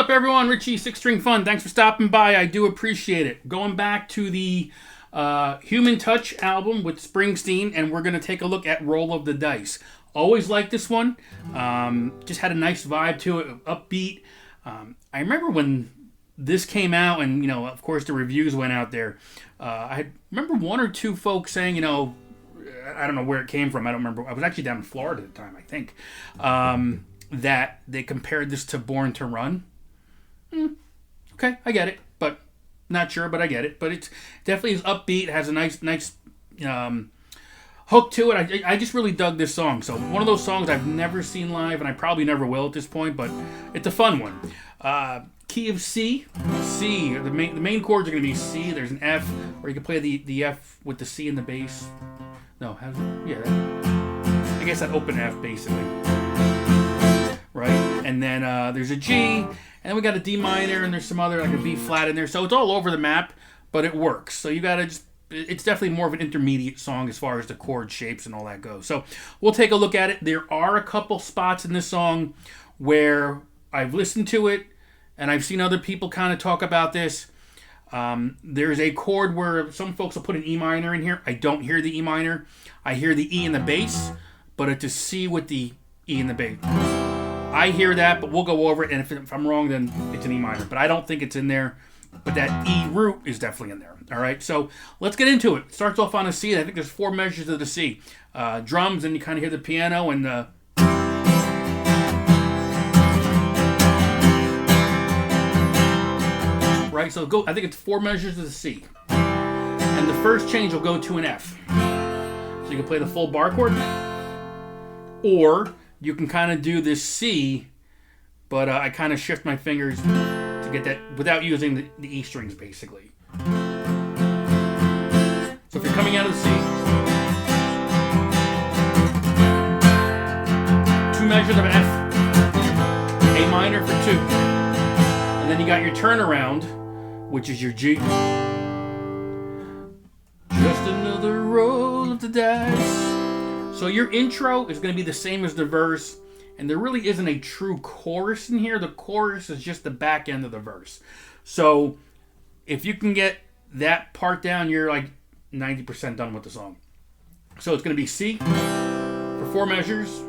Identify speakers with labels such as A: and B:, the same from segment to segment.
A: up, everyone? Richie, Six String Fun. Thanks for stopping by. I do appreciate it. Going back to the Human Touch album with Springsteen, and we're going to take a look at Roll of the Dice. Always liked this one. Just had a nice vibe to it, upbeat. I remember when this came out, and, of course, the reviews went out there. I remember one or two folks saying, I don't know where it came from. I don't remember. I was actually down in Florida at the time, I think. That they compared this to Born to Run. Okay, I get it, but not sure, but I get it. But it definitely is upbeat. It has a nice hook to it. I just really dug this song. So one of those songs I've never seen live, and I probably never will at this point, but it's a fun one. Key of C. C. The main chords are going to be C. There's an F, or you can play the F with the C in the bass. No, I guess that open F basically. Right? And then there's a G, and then we got a D minor, and there's some other, like a B flat in there. So it's all over the map, but it works. So you got to it's definitely more of an intermediate song as far as the chord shapes and all that goes. So we'll take a look at it. There are a couple spots in this song where I've listened to it, and I've seen other people kind of talk about this. There's a chord where some folks will put an E minor in here. I don't hear the E minor. I hear the E in the bass, but it's a C with the E in the bass. I hear that, but we'll go over it, and if I'm wrong, then it's an E minor. But I don't think it's in there, but that E root is definitely in there. All right, so let's get into it. It starts off on a C. I think there's 4 measures of the C. Drums, and you kind of hear the piano, and right, so I think it's 4 measures of the C. And the first change will go to an F. So you can play the full bar chord, or you can kind of do this C, but I kind of shift my fingers to get that without using the E strings, basically. So if you're coming out of the C, 2 measures of an F, A minor for 2. And then you got your turnaround, which is your G. Just another roll of the dice. So your intro is going to be the same as the verse, and there really isn't a true chorus in here. The chorus is just the back end of the verse. So if you can get that part down, you're like 90% done with the song. So it's going to be C for 4 measures.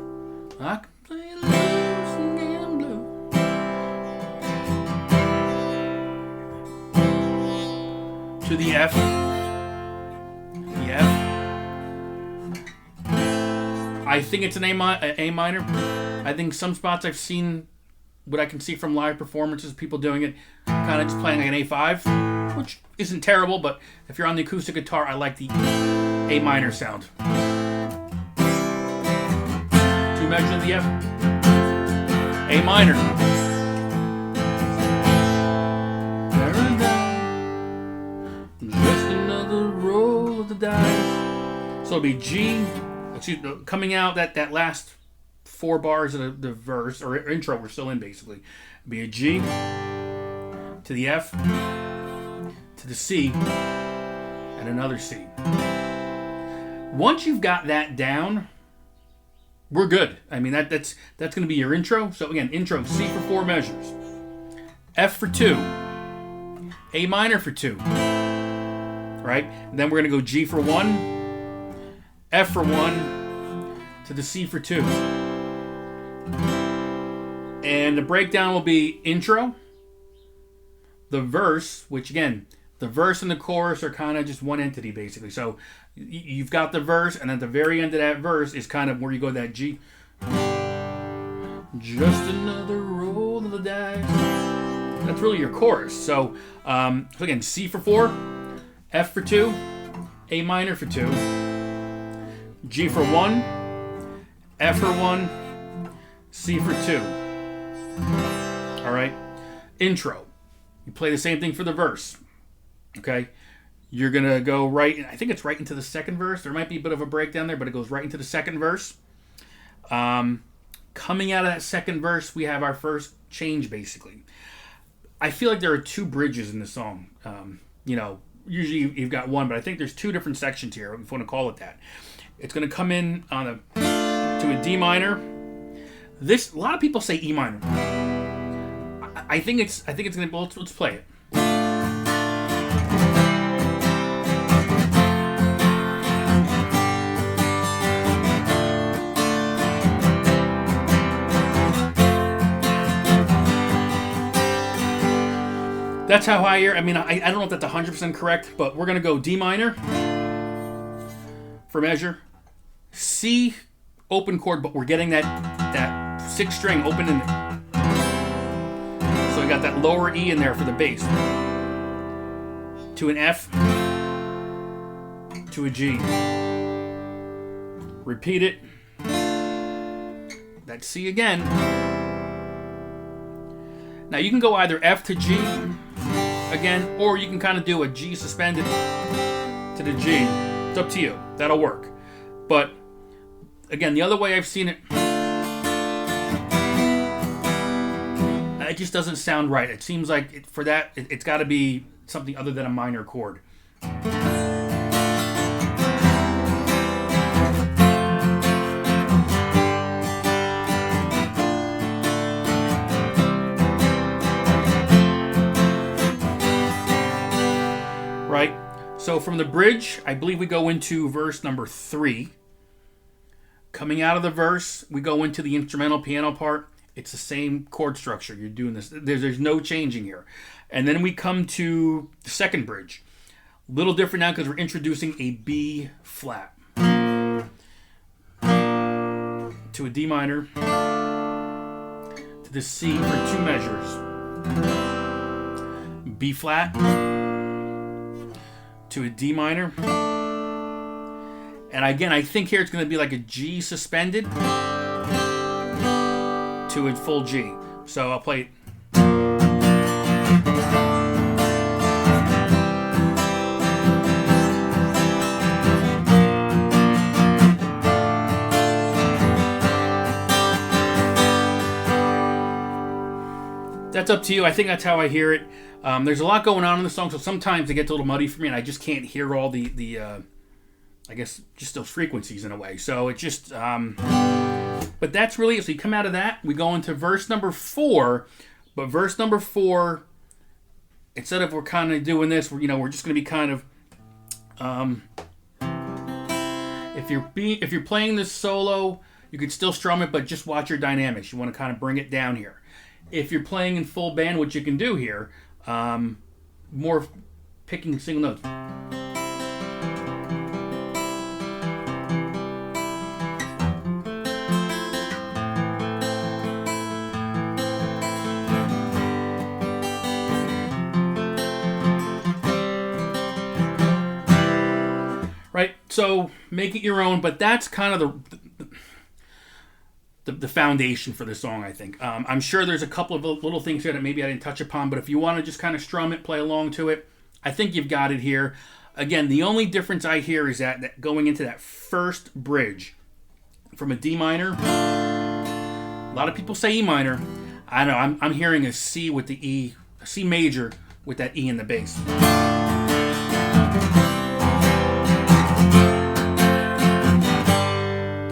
A: I can play loose and get blue. To the F. The F. I think it's an A minor. I think some spots I've seen, what I can see from live performances, people doing it, kind of just playing like an A5, which isn't terrible, but if you're on the acoustic guitar, I like the A minor sound. 2 measures of the F. A minor. Just another roll of the dice. So it'll be G. Coming out that last 4 bars of the verse or intro we're still in, basically. It'll be a G to the F to the C and another C. Once you've got that down, we're good. I mean that's going to be your intro. So again, intro C for 4 measures, F for 2, A minor for 2. Right? And then we're going to go G for 1. F for 1 to the C for 2. And the breakdown will be intro, the verse, which again, the verse and the chorus are kind of just one entity basically. So you've got the verse, and at the very end of that verse is kind of where you go that G. Just another roll of the dice. That's really your chorus. So again, C for 4, F for 2, A minor for 2. G for 1, F for 1, C for 2. All right. Intro. You play the same thing for the verse. Okay. You're going to go right, I think it's right into the second verse. There might be a bit of a breakdown there, but it goes right into the second verse. Coming out of that second verse, we have our first change, basically. I feel like there are 2 bridges in the song. Usually you've got one, but I think there's 2 different sections here, if you want to call it that. It's going to come in to a D minor. A lot of people say E minor. I think it's gonna. Well, let's play it. That's how I hear. I mean, I don't know if that's 100% correct, but we're gonna go D minor for measure, C open chord, but we're getting that sixth string open in there. So we got that lower E in there for the bass. To an F, to a G. Repeat it. That C again. Now you can go either F to G again, or you can kind of do a G suspended to the G. It's up to you. That'll work. But again, the other way I've seen it, it just doesn't sound right. It seems like for that, it's got to be something other than a minor chord. Right? So from the bridge, I believe we go into verse number 3. Coming out of the verse, we go into the instrumental piano part. It's the same chord structure. You're doing this. There's no changing here. And then we come to the second bridge. A little different now because we're introducing a B flat. To a D minor. To the C for 2 measures. B flat. To a D minor. And again, I think here it's going to be like a G suspended to a full G. So I'll play it. That's up to you. I think that's how I hear it. There's a lot going on in the song, so sometimes it gets a little muddy for me, and I just can't hear all the I guess just those frequencies in a way. So it just, but that's really it. So you come out of that, we go into verse number 4. But verse number 4, instead of we're kind of doing this, we're just going to be kind of, if you're playing this solo, you could still strum it, but just watch your dynamics. You want to kind of bring it down here. If you're playing in full band, which you can do here, more picking single notes. Right, so make it your own, but that's kind of the foundation for the song, I think. I'm sure there's a couple of little things here that maybe I didn't touch upon, but if you want to just kind of strum it, play along to it, I think you've got it here. Again, the only difference I hear is that going into that first bridge from a D minor, a lot of people say E minor. I don't know, I'm hearing a C with the E, a C major with that E in the bass.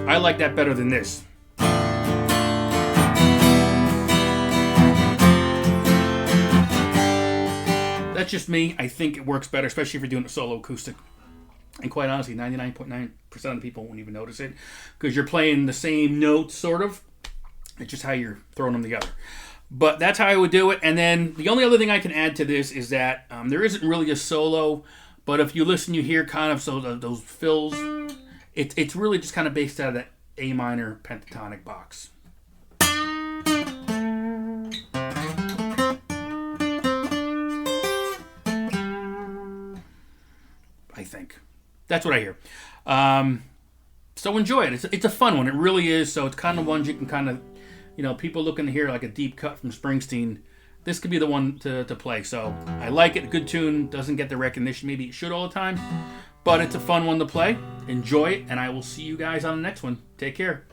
A: I like that better than this. That's just me. I think it works better, especially if you're doing a solo acoustic. And quite honestly, 99.9% of the people won't even notice it because you're playing the same notes, sort of. It's just how you're throwing them together. But that's how I would do it. And then the only other thing I can add to this is that there isn't really a solo, but if you listen, you hear kind of those fills. It's really just kind of based out of that A minor pentatonic box. I think. That's what I hear. So enjoy it. It's a fun one. It really is. So it's kind of ones you can kind of, people looking to hear like a deep cut from Springsteen. This could be the one to play. So I like it. A good tune. Doesn't get the recognition maybe it should all the time. But it's a fun one to play. Enjoy it. And I will see you guys on the next one. Take care.